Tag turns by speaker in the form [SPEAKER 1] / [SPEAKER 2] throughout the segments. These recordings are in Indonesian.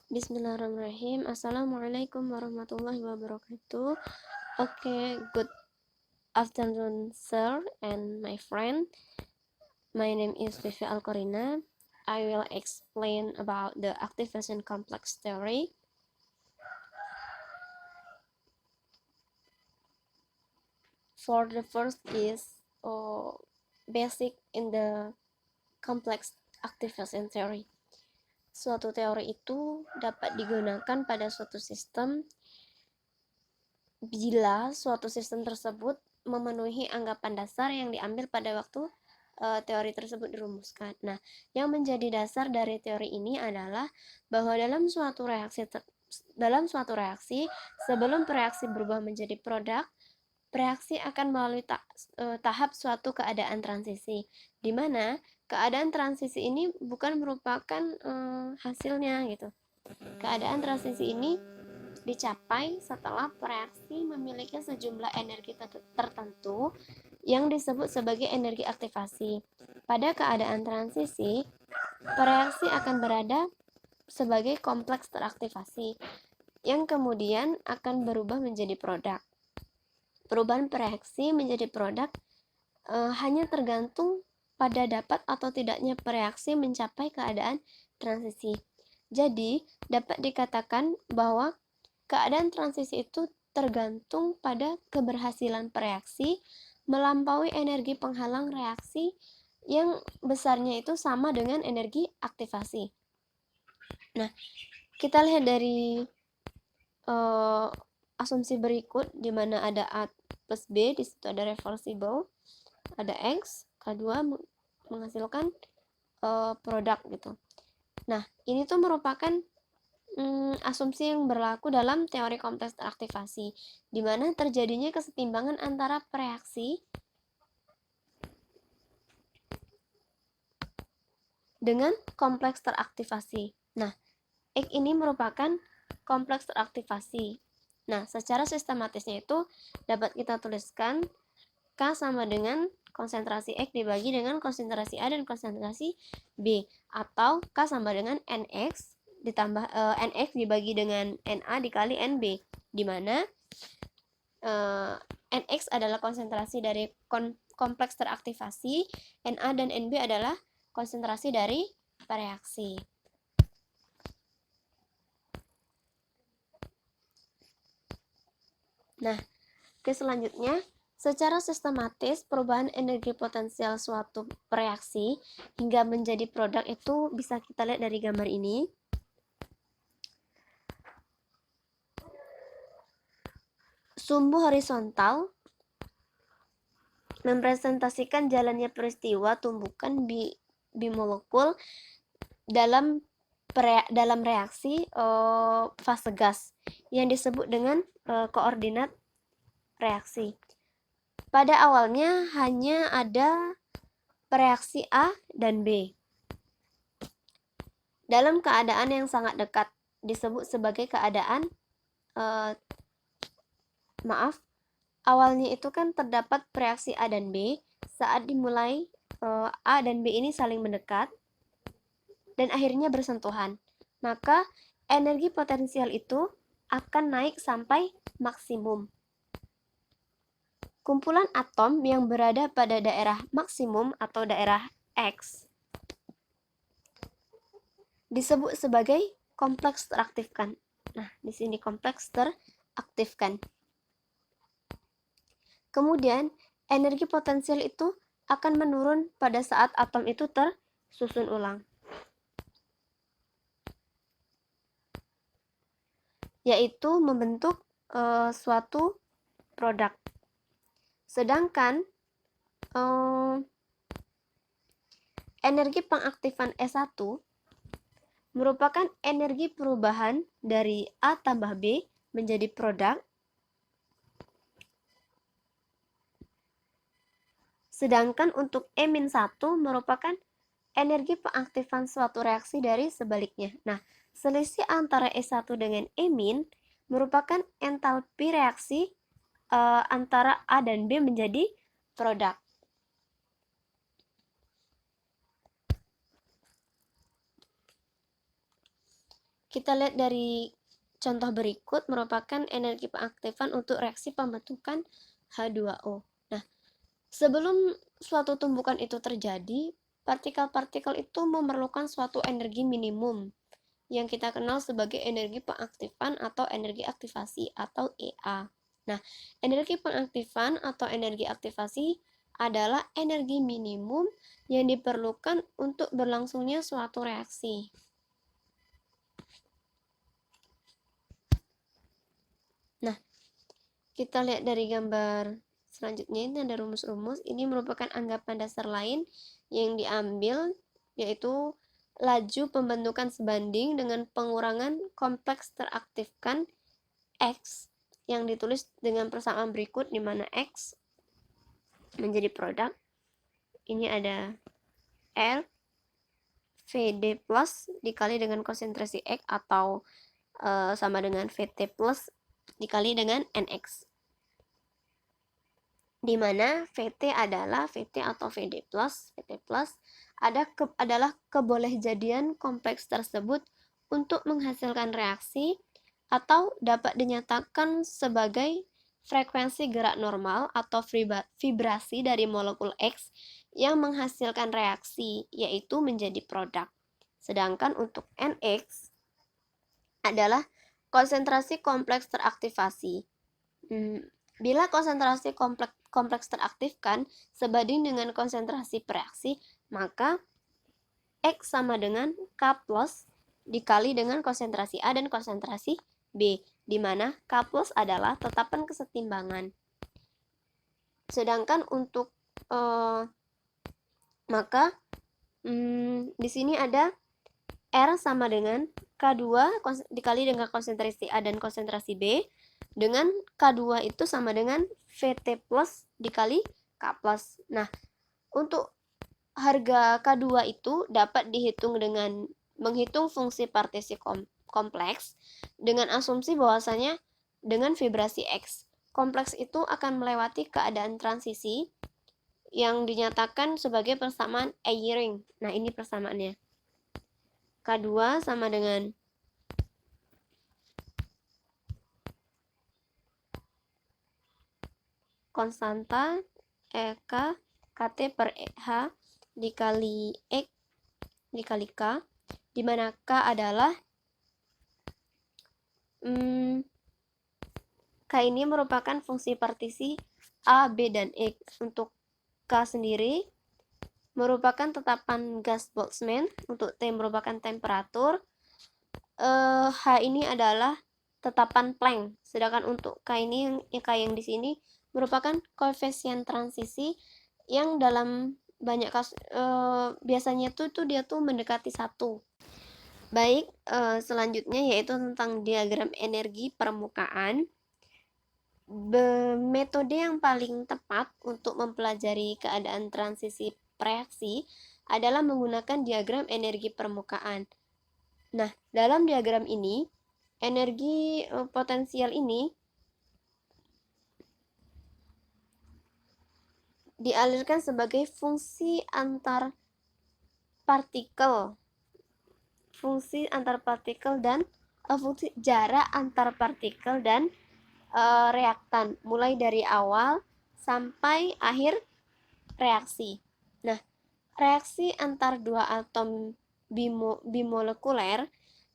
[SPEAKER 1] Bismillahirrahmanirrahim. Assalamualaikum warahmatullahi wabarakatuh. Okay, good afternoon, sir and my friend. My name is Vivi Alkorina. I will explain about the activation complex theory. For the first is basic in the complex activation theory. Suatu teori itu dapat digunakan pada suatu sistem bila suatu sistem tersebut memenuhi anggapan dasar yang diambil pada waktu teori tersebut dirumuskan. Nah, yang menjadi dasar dari teori ini adalah bahwa dalam suatu reaksi sebelum reaksi berubah menjadi produk, reaksi akan melalui tahap suatu keadaan transisi, di mana keadaan transisi ini bukan merupakan hasilnya gitu. Keadaan transisi ini dicapai setelah reaksi memiliki sejumlah energi tertentu yang disebut sebagai energi aktivasi. Pada keadaan transisi, reaksi akan berada sebagai kompleks teraktivasi yang kemudian akan berubah menjadi produk. Perubahan reaksi menjadi produk hanya tergantung pada dapat atau tidaknya reaksi mencapai keadaan transisi. Jadi, dapat dikatakan bahwa keadaan transisi itu tergantung pada keberhasilan reaksi melampaui energi penghalang reaksi yang besarnya itu sama dengan energi aktivasi. Nah, kita lihat dari asumsi berikut, di mana ada A plus B, di situ ada reversible, ada X, K2 menghasilkan produk gitu. Nah, ini tuh merupakan asumsi yang berlaku dalam teori kompleks teraktivasi, di mana terjadinya kesetimbangan antara reaksi dengan kompleks teraktivasi. Nah, X ini merupakan kompleks teraktivasi. Nah, secara sistematisnya itu dapat kita tuliskan K sama dengan konsentrasi X dibagi dengan konsentrasi A dan konsentrasi B, atau K sama dengan NX ditambah NX dibagi dengan NA dikali NB, di mana NX adalah konsentrasi dari kompleks teraktivasi, NA dan NB adalah konsentrasi dari reaksi. Nah, ke selanjutnya, secara sistematis perubahan energi potensial suatu reaksi hingga menjadi produk itu bisa kita lihat dari gambar ini. Sumbu horizontal merepresentasikan jalannya peristiwa tumbukan bimolekul dalam reaksi fase gas yang disebut dengan koordinat reaksi. Pada awalnya hanya ada reaksi A dan B dalam keadaan yang sangat dekat, disebut sebagai keadaan awalnya itu kan terdapat reaksi A dan B. Saat dimulai A dan B ini saling mendekat dan akhirnya bersentuhan, maka energi potensial itu akan naik sampai maksimum. Kumpulan atom yang berada pada daerah maksimum atau daerah X disebut sebagai kompleks teraktifkan. Nah, di sini kompleks teraktifkan. Kemudian, energi potensial itu akan menurun pada saat atom itu tersusun ulang, yaitu membentuk suatu produk. Sedangkan energi pengaktifan S1 merupakan energi perubahan dari A tambah B menjadi produk. Sedangkan untuk E-1 merupakan energi pengaktifan suatu reaksi dari sebaliknya. Nah, selisih antara E1 dengan E- merupakan entalpi reaksi antara A dan B menjadi produk. Kita lihat dari contoh berikut merupakan energi pengaktifan untuk reaksi pembentukan H2O. Nah, sebelum suatu tumbukan itu terjadi, partikel-partikel itu memerlukan suatu energi minimum yang kita kenal sebagai energi pengaktifan atau energi aktivasi atau EA. Nah, energi pengaktifan atau energi aktivasi adalah energi minimum yang diperlukan untuk berlangsungnya suatu reaksi. Nah, kita lihat dari gambar selanjutnya, ini ada rumus-rumus. Ini merupakan anggapan dasar lain yang diambil, yaitu laju pembentukan sebanding dengan pengurangan kompleks teraktifkan X yang ditulis dengan persamaan berikut, di mana X menjadi produk. Ini ada R VD plus dikali dengan konsentrasi X atau sama dengan VT plus dikali dengan NX, di mana VT adalah VT atau VD plus, VT plus adalah kebolehjadian kompleks tersebut untuk menghasilkan reaksi atau dapat dinyatakan sebagai frekuensi gerak normal atau vibrasi dari molekul X yang menghasilkan reaksi, yaitu menjadi produk. Sedangkan untuk NX adalah konsentrasi kompleks teraktivasi. Bila konsentrasi kompleks teraktifkan sebanding dengan konsentrasi reaksi, maka X sama dengan K plus dikali dengan konsentrasi A dan konsentrasi B, di mana K plus adalah tetapan kesetimbangan. Sedangkan untuk maka di sini ada R sama dengan K2 dikali dengan konsentrasi A dan konsentrasi B, dengan K2 itu sama dengan VT plus dikali K plus. Nah, untuk harga K2 itu dapat dihitung dengan menghitung fungsi partisi kompleks dengan asumsi bahwasanya dengan vibrasi X, kompleks itu akan melewati keadaan transisi yang dinyatakan sebagai persamaan Eyring. Nah, ini persamaannya. K2 sama dengan konstanta EK KT per H dikali X dikali K, di mana K adalah K ini merupakan fungsi partisi A, B, dan X. Untuk K sendiri merupakan tetapan gas Boltzmann, untuk T merupakan temperatur, H ini adalah tetapan Planck, sedangkan untuk K ini K yang di sini merupakan koefisien transisi yang dalam banyak kasus biasanya tuh dia tuh mendekati 1. Baik, selanjutnya yaitu tentang diagram energi permukaan. Metode yang paling tepat untuk mempelajari keadaan transisi reaksi adalah menggunakan diagram energi permukaan. Nah, dalam diagram ini, energi potensial ini dialirkan sebagai fungsi antar partikel, dan fungsi jarak antar partikel dan reaktan, mulai dari awal sampai akhir reaksi. Nah, reaksi antar dua atom bimolekuler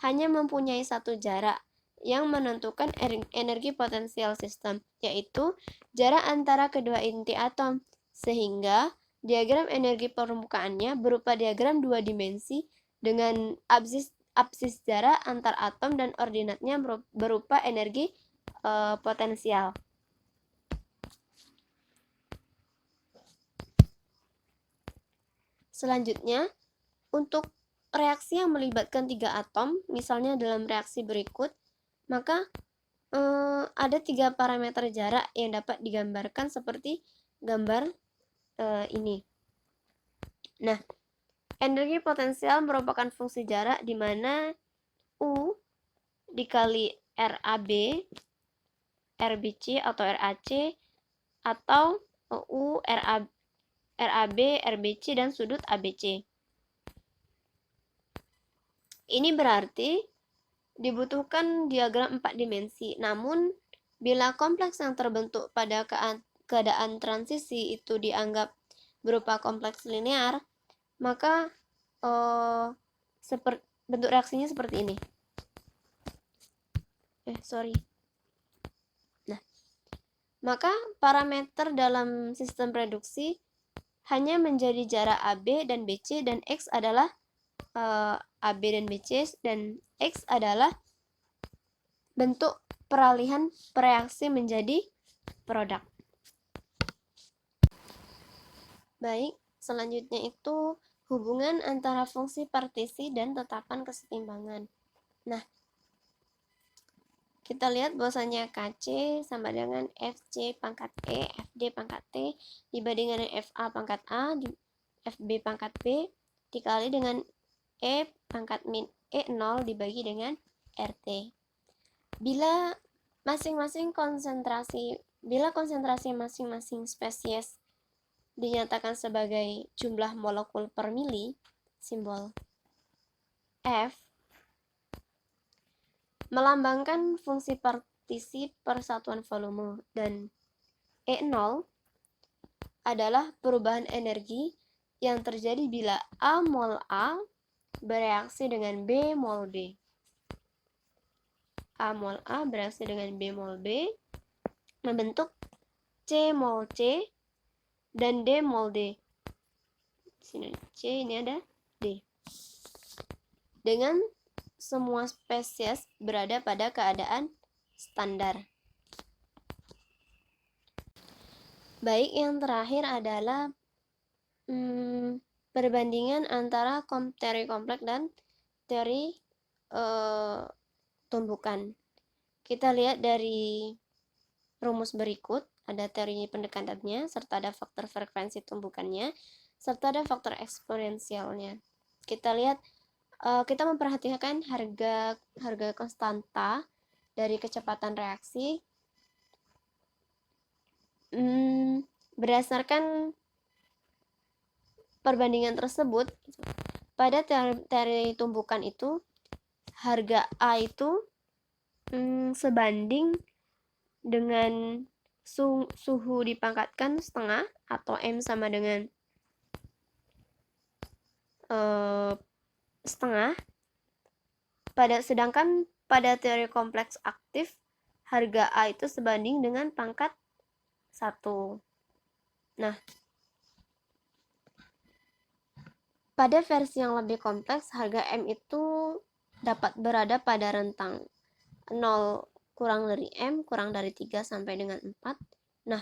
[SPEAKER 1] hanya mempunyai satu jarak yang menentukan energi potensial sistem, yaitu jarak antara kedua inti atom, sehingga diagram energi permukaannya berupa diagram dua dimensi dengan absis jarak antar atom dan ordinatnya berupa energi potensial. Selanjutnya, untuk reaksi yang melibatkan 3 atom, misalnya dalam reaksi berikut, maka ada 3 parameter jarak yang dapat digambarkan seperti gambar ini. Nah, energi potensial merupakan fungsi jarak di mana U dikali RAB, RBC atau RAC, atau U, RAB, RBC, dan sudut ABC. Ini berarti dibutuhkan diagram 4 dimensi. Namun, bila kompleks yang terbentuk pada keadaan transisi itu dianggap berupa kompleks linear, maka bentuk reaksinya seperti ini. Nah, maka parameter dalam sistem reduksi hanya menjadi jarak AB dan BC, dan X adalah AB dan BC, dan X adalah bentuk peralihan reaksi menjadi produk. Baik, selanjutnya itu hubungan antara fungsi partisi dan tetapan kesetimbangan. Nah, kita lihat bahwasanya KC sama dengan FC pangkat E, FD pangkat T dibagi dengan FA pangkat A, FB pangkat B dikali dengan E pangkat min E0 dibagi dengan RT. Bila konsentrasi masing-masing spesies dinyatakan sebagai jumlah molekul per mili, simbol F melambangkan fungsi partisi per satuan volume, dan E0 adalah perubahan energi yang terjadi bila A mol A bereaksi dengan B mol B. A mol A bereaksi dengan B mol B membentuk C mol C dan D mol D. Sini C, ini ada D. Dengan semua spesies berada pada keadaan standar. Baik, yang terakhir adalah perbandingan antara teori kompleks dan teori tumbukan. Kita lihat dari rumus berikut, ada teori pendekatannya, serta ada faktor frekuensi tumbukannya, serta ada faktor eksponensialnya. Kita lihat, kita memperhatikan harga konstanta dari kecepatan reaksi. Berdasarkan perbandingan tersebut, pada teori tumbukan itu harga A itu sebanding dengan suhu dipangkatkan setengah, atau M sama dengan setengah. Sedangkan pada teori kompleks aktif, harga A itu sebanding dengan pangkat 1. Nah, pada versi yang lebih kompleks, harga M itu dapat berada pada rentang 0 kurang dari M kurang dari 3 sampai dengan 4. Nah,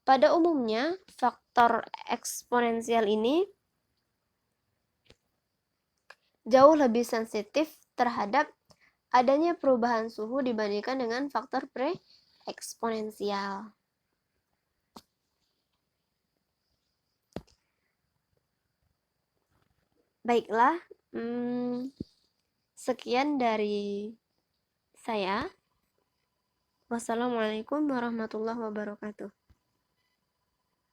[SPEAKER 1] pada umumnya faktor eksponensial ini jauh lebih sensitif terhadap adanya perubahan suhu dibandingkan dengan faktor pre-eksponensial. Baiklah, sekian dari saya. Wassalamualaikum warahmatullahi wabarakatuh.